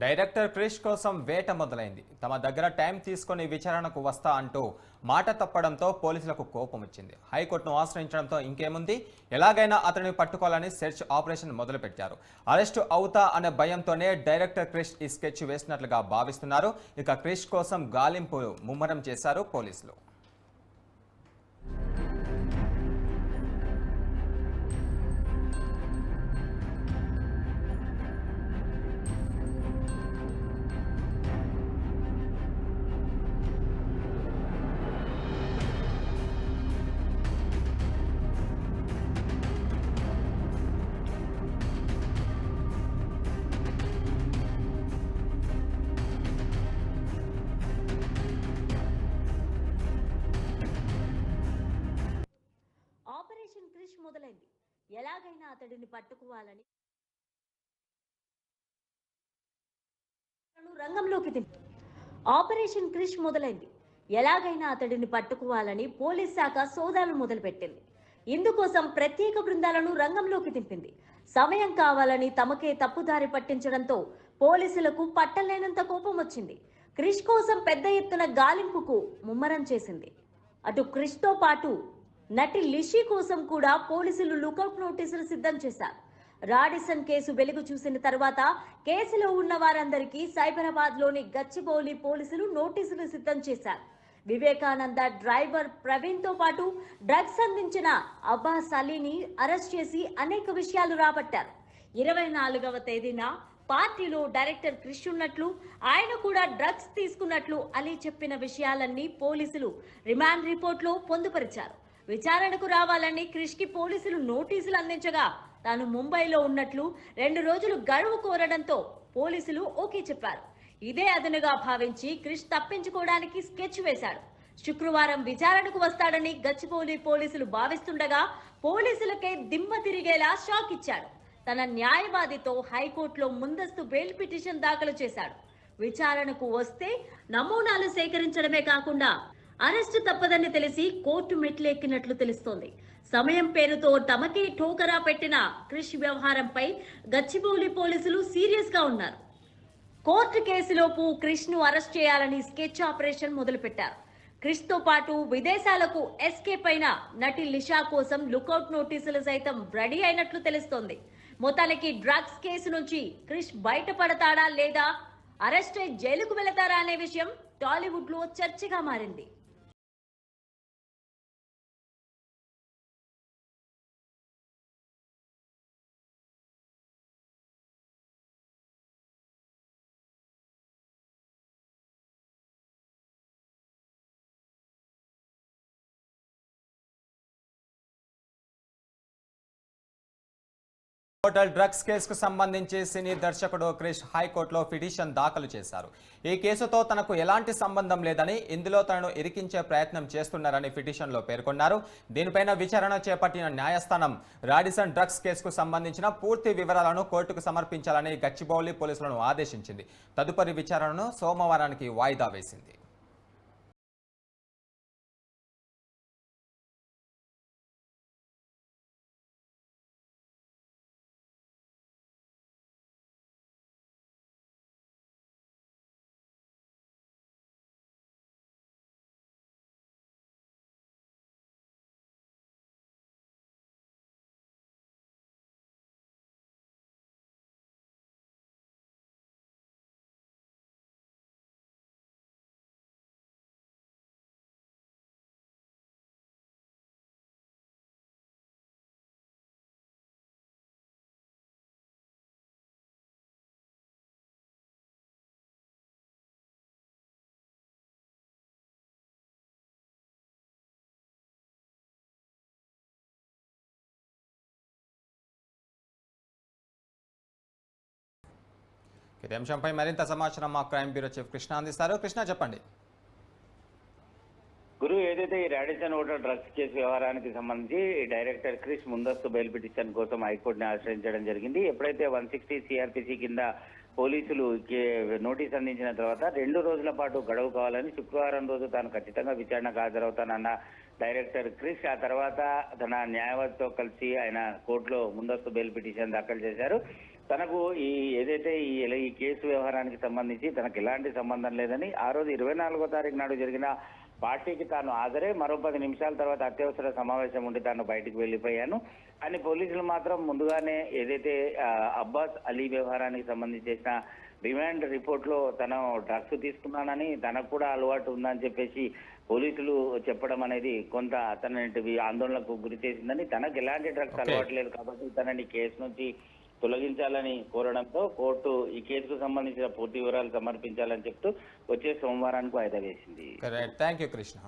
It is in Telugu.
డైరెక్టర్ క్రిష్ కోసం వేట మొదలైంది. తమ దగ్గర టైం తీసుకొని విచారణకు వస్తా అంటూ మాట తప్పడంతో పోలీసులకు కోపం వచ్చింది. హైకోర్టును ఆశ్రయించడంతో ఇంకేముంది, ఎలాగైనా అతనిని పట్టుకోవాలని సెర్చ్ ఆపరేషన్ మొదలుపెట్టారు. అరెస్టు అవుతా అనే భయంతోనే డైరెక్టర్ క్రిష్ ఈ స్కెచ్ వేసినట్లుగా భావిస్తున్నారు. ఇక క్రిష్ కోసం గాలింపులు ముమ్మరం చేశారు పోలీసులు. ఆపరేషన్ క్రిష్ మొదలైంది. ఎలాగైనా అతడిని పట్టుకోవాలని ఆపరేషన్ క్రిష్ మొదలైంది. ఎలాగైనా అతడిని పట్టుకోవాలని పోలీస్ శాఖ సోదాలు మొదలుపెట్టింది. ఇందుకోసం ప్రత్యేక బృందాలను రంగంలోకి దింపింది. సమయం కావాలని తమకే తప్పుదారి పట్టించడంతో పోలీసులకు పట్టలేనంత కోపం వచ్చింది. క్రిష్ కోసం పెద్ద ఎత్తున గాలింపుకు ముమ్మరం చేసింది. అటు క్రిష్ తో పాటు నటి లిషి కోసం కూడా పోలీసులు లుకౌట్ నోటీసులు సిద్ధం చేశారు. రాడిసన్ కేసు వెలుగు చూసిన తర్వాత కేసులో ఉన్న వారందరికీ సైబరాబాద్ లోని గచ్చిబౌలి పోలీసులు నోటీసులు సిద్ధం చేశారు. వివేకానంద డ్రైవర్ ప్రవీణ్ తో పాటు డ్రగ్స్ అందించిన అబ్బాస్ అలీని అరెస్ట్ చేసి అనేక విషయాలు రాబట్టారు. 24వ తేదీన పార్టీలో డైరెక్టర్ క్రిష్ ఉన్నట్లు, ఆయన కూడా డ్రగ్స్ తీసుకున్నట్లు అలీ చెప్పిన విషయాలన్నీ పోలీసులు రిమాండ్ రిపోర్ట్ లో పొందుపరిచారు. విచారణకు రావాలని క్రిష్ కి పోలీసులు నోటీసులు అందించగా తాను ముంబైలో ఉన్నట్లు 2 రోజులు గడువు కోరడంతో పోలీసులు ఓకే చెప్పారు. ఇదే అదనుగా భావించి క్రిష్ తప్పించుకోవడానికి స్కెచ్ వేశాడు. శుక్రవారం విచారణకు వస్తాడని గచ్చిబౌలి పోలీసులు భావిస్తుండగా పోలీసులకే దిమ్మ తిరిగేలా షాక్ ఇచ్చాడు. తన న్యాయవాదితో హైకోర్టులో ముందస్తు బెయిల్ పిటిషన్ దాఖలు చేశాడు. విచారణకు వస్తే నమూనాలు సేకరించడమే కాకుండా అరెస్టు తప్పదని తెలిసి కోర్టు మెట్లెక్కినట్లు తెలుస్తోంది. సమయం పేరుతో తమకే ఠోకరా పెట్టిన క్రిష్ వ్యవహారంపై గచ్చిబౌలి పోలీసులు సీరియస్ గా ఉన్నారు. కోర్టు కేసులోపు క్రిష్ ను అరెస్ట్ చేయాలని స్కెచ్ ఆపరేషన్ మొదలుపెట్టారు. క్రిష్ తో పాటు విదేశాలకు ఎస్కేప్ అయిన నటి లిషా కోసం లుకౌట్ నోటీసులు సైతం రెడీ అయినట్లు తెలుస్తోంది. మొత్తానికి డ్రగ్స్ కేసు నుంచి క్రిష్ బయటపడతాడా లేదా అరెస్ట్ అయి జైలుకు వెళతారా అనే విషయం టాలీవుడ్ లో చర్చగా మారింది. హోటల్ డ్రగ్స్ కేసుకు సంబంధించి సినీ దర్శకుడు క్రిష్ హైకోర్టులో పిటిషన్ దాఖలు చేశారు. ఈ కేసుతో తనకు ఎలాంటి సంబంధం లేదని, ఇందులో తనను ఇరికించే ప్రయత్నం చేస్తున్నారని పిటిషన్లో పేర్కొన్నారు. దీనిపైన విచారణ చేపట్టిన న్యాయస్థానం రాడిసన్ డ్రగ్స్ కేసుకు సంబంధించిన పూర్తి వివరాలను కోర్టుకు సమర్పించాలని గచ్చిబౌలి పోలీసులను ఆదేశించింది. తదుపరి విచారణను సోమవారానికి వాయిదా వేసింది. ఇదే అంశంపై మరింత సమాచారం మా క్రైమ్ బ్యూరో చీఫ్ కృష్ణ అందిస్తారు. కృష్ణ, చెప్పండి. గురు, ఏదైతే ఈ రాడిసన్ హోటల్ డ్రగ్స్ కేసు వ్యవహారానికి సంబంధించి డైరెక్టర్ క్రిష్ ముందస్తు బెయిల్ పిటిషన్ కోసం హైకోర్టుని ఆశ్రయించడం జరిగింది. ఎప్పుడైతే 160 సిఆర్పిసి కింద పోలీసులు నోటీస్ అందించిన తర్వాత 2 రోజుల పాటు గడువు కావాలని శుక్రవారం రోజు తాను ఖచ్చితంగా విచారణకు హాజరవుతానన్న డైరెక్టర్ క్రిష్ ఆ తర్వాత తన న్యాయవాదితో కలిసి ఆయన కోర్టులో ముందస్తు బెయిల్ పిటిషన్ దాఖలు చేశారు. తనకు ఈ కేసు వ్యవహారానికి సంబంధించి తనకు ఎలాంటి సంబంధం లేదని ఆ రోజు 24వ తారీఖు నాడు జరిగిన పార్టీకి తాను హాజరే మరో 10 నిమిషాల తర్వాత అత్యవసర సమావేశం ఉండి తాను బయటకు వెళ్లిపోయాను అని పోలీసులు మాత్రం ముందుగానే అబ్బాస్ అలీ వ్యవహారానికి సంబంధించి చేసిన రిమాండ్ రిపోర్ట్ లో తను డ్రగ్స్ తీసుకున్నానని తనకు కూడా అలవాటు ఉందని చెప్పేసి పోలీసులు చెప్పడం అనేది కొంత తనని ఆందోళనకు గురి చేసిందని, తనకు ఎలాంటి డ్రగ్స్ అలవాటు లేదు కాబట్టి తనని కేసు నుంచి తొలగించాలని కోరడంతో కోర్టు ఈ కేసుకు సంబంధించిన పూర్తి వివరాలు సమర్పించాలని చెప్తూ వచ్చే సోమవారానికి వాయిదా వేసింది. Thank you Krishna.